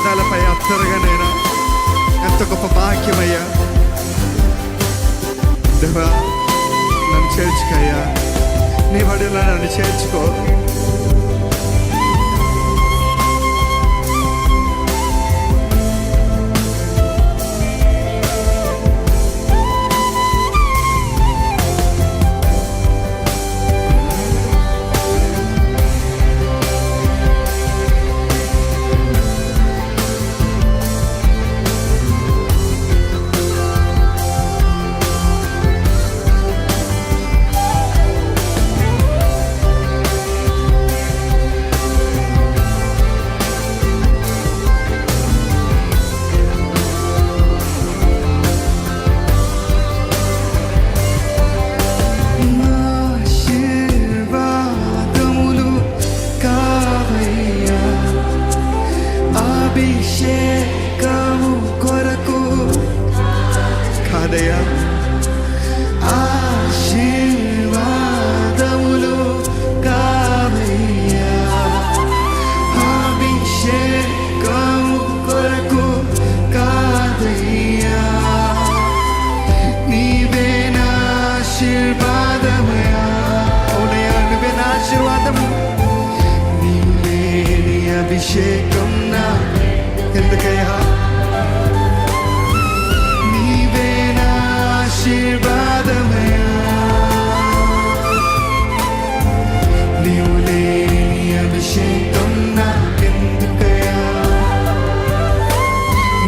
పాదాలపై అత్తరుగానైనా ఎంత గొప్ప భాగ్యమయ్యా. దేవా నన్ను చేర్చుకయ్యా, నీ బడిలో నన్ను చేర్చుకో. అభిషేకము కొరకు కాదయ్యా, ఆశీర్వాదములు కాదయ్యా. అభిషేకము కొరకు కాదయ్యా, నీవే నా ఆశీర్వాదమయ్యా. అవునయ్యా, నువ్వే నా ఆశీర్వాదము. నీవే నీ అభిషేకం నా ఎందుకయ్యా, నీవే నా ఆశీర్వాదమయ్యా. నీవు లేని అభిషేకం నాకెందుకయ్యా.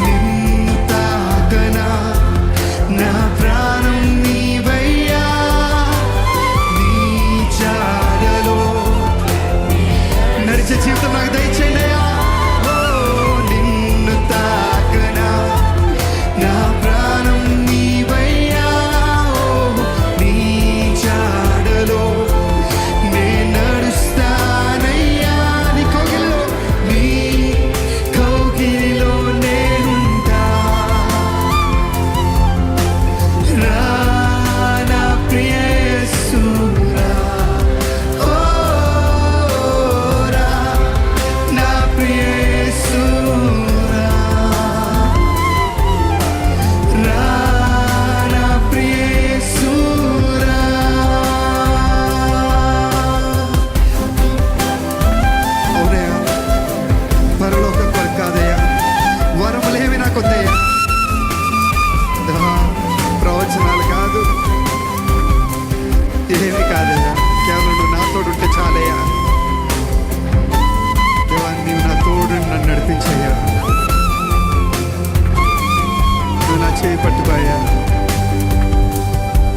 నిన్ను తాకనా నా ప్రాణం నీవయ్యా. నీ చాడలో నడిచే జీవితం నాకు దయచేయండి అయ్యా. ప్రవచనాలు కాదు, ఏమి కాదయ్యా, కేవలం నువ్వు నా తోడు ఉంటే చాలయ్యా. దేవా, నీవు నా తోడు నన్ను నడిపించయ్యా. నువ్వు నా చేయి పట్టుకోయ్యా.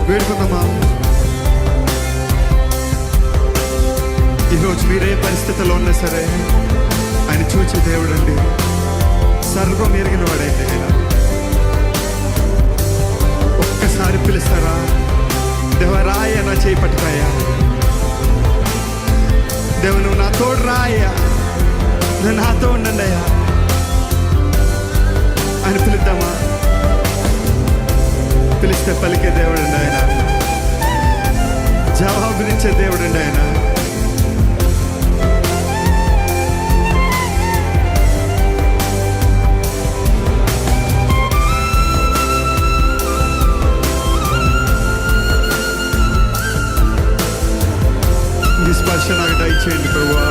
వేడుకుందామా. ఈరోజు మీరే పరిస్థితిలో ఉన్నా సరే ఆయన చూచే దేవుడు అండి, సర్వం ఎరిగిన వాడైతే ఆయన. ఒక్కసారి పిలుస్తారా? దేవ రాయ, నా చేయి పట్టుకాయా. దేవ నువ్వు నా తోడు రాయ్యా, నువ్వు నాతో ఉండండి అయ్యా అని పిలుద్దామా? పిలిస్తే పలికే దేవుడు అండి ఆయన, జవాబునిచ్చే దేవుడు అండి ఆయన. స్పర్శ నాకు దయచేయండి ప్రభువా.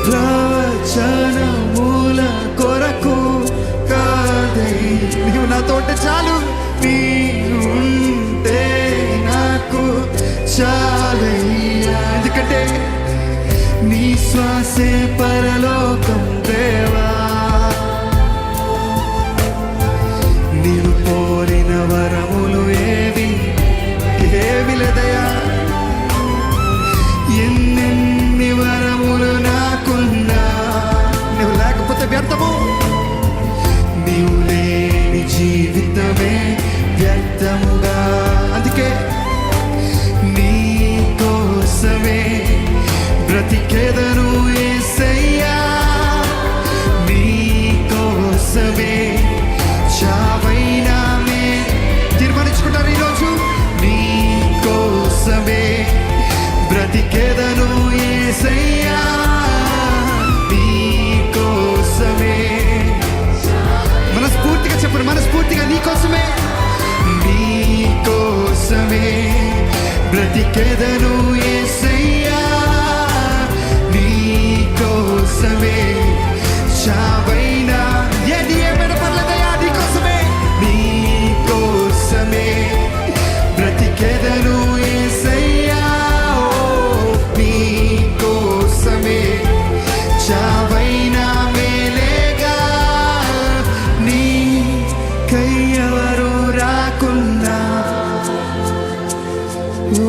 ప్రవచనముల కొరకు కాదై. నీవు నాతో ఉంటే చాలు, నీవు ఉంటే నాకు చాలయ్యా. ఎందుకంటే నీ శ్వాసే పరలోకం దేవా. నీవు కోరిన వరములు ఏవి లేదయా. ఎన్నెన్ని వరములు నాకున్నా నువ్వు లేకపోతే వ్యర్థము. నీవు లేని జీవితమే వ్యర్థముగా. అందుకే నీ కోసమే బ్రతికేదను యేసయ్యా. నీ కోసమే చావైనా తీర్మానించుకుంటారు ఈరోజు. నీ కోసమే బ్రతికేదను యేసయ్యా. నీ కోసమే మనస్ఫూర్తిగా చెప్పండి, మనస్ఫూర్తిగా నీ కోసమే, నీ కోసమే బ్రతికేదను యేసయ్యా. నీ కోసమే చావైనా ఏది ఏమైనా పర్లేదయ్యా. నీ కోసమే, నీ కోసమే బ్రతికేదను యేసయ్యా. నీ కోసమే చావైనా మేలేగా. నీ కయ్యవరు రాకున్నా ఓ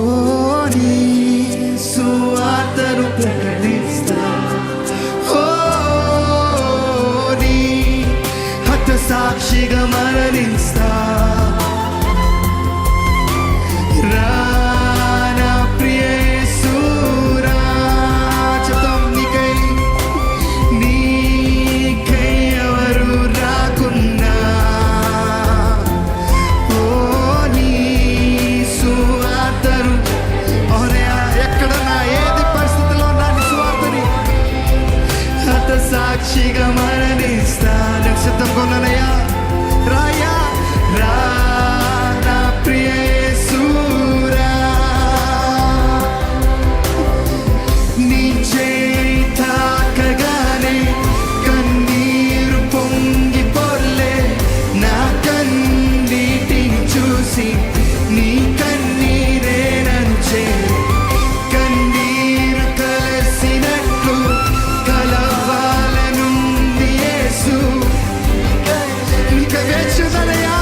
నీ సువార్తను ప్రకటిస్తా. ఓ నీ హత సాక్షిగా మరణిస్తా. రానా ప్రియ యేసూరా చెప్తాం. నీకై ఎవరు రాకున్నా ఓ నీ సువార్తను ఎక్కడన్నా ఏది పరిస్థితిలో నా సువార్తని హత సాక్షిగా మరణిస్తా. సిద్ధం కొననయ్యా. రాయా రా నా ప్రియ యేసూరా. నీ చేయి తాకగానే కన్నీరు పొంగి పొర్లే. నా కన్నీటిని చూసి నీ కన్నీరే నన్ను చేరే. కన్నీరు కలసినట్లు కలవాలనుంది యేసు. నీకు వేచుదనయా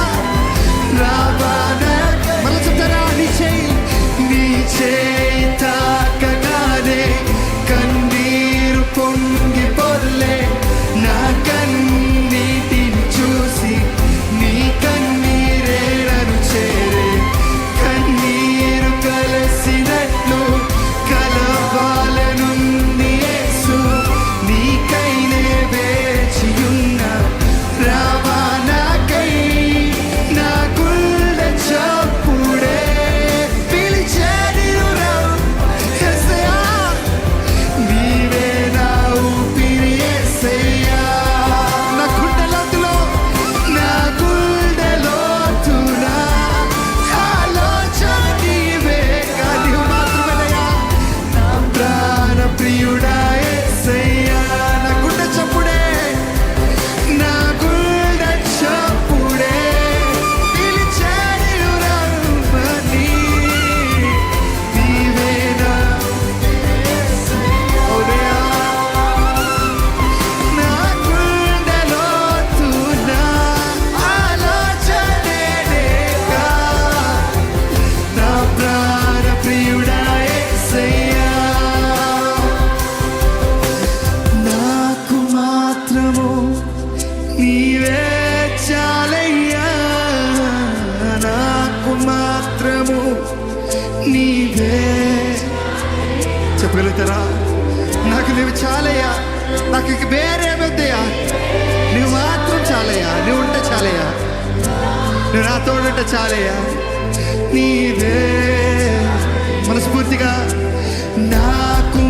రావానా. మళ్ళీ చెప్తారా. నీ చేయి తాకగానే కన్నీరు పొంగి పొర్లే. నా కన్నీటిని చూసి నీ కన్నీరే నన్ను చేరే. కన్నీరు కలసినట్లు కలవాలనుంది యేసు. నీకైనే వేచియున్నా రావా నాకై. నా గుండె చప్పుడే పిలిచేది యేసయ్యా. నీవే నా ఊపిరి యేసయ్యా. నా గుండె లోతులో, నా గుండె లోతున ఆలోచన నీవేగా. నీవు మాత్రమేనయ్యా నా ప్రాణ ప్రియుడా యేసయ్యా. నా గుండె చప్పుడే, నా గుండె చప్పుడే పిలిచేది రమ్మని. నీవే నా ఓదయా. నా గుండె లోతున ఆలోచనేగా. నా ప్రాణ ప్రియుడా యేసయ్యా. నాకు మాత్రము నీవే చాలయ్యా. నాకు మాత్రము నీవే. చెప్పగలుగుతారా. నాకు నువ్వు చాలయ్యా. నాకు ఇంక వేరేమొద్దయ్యా. నువ్వు మాత్రం చాలయ్యా. నువ్వు ఉంటే చాలయ్యా. నువ్వు నా తోడుంటే చాలయ్యా. నీవే మనస్ఫూర్తిగా నాకు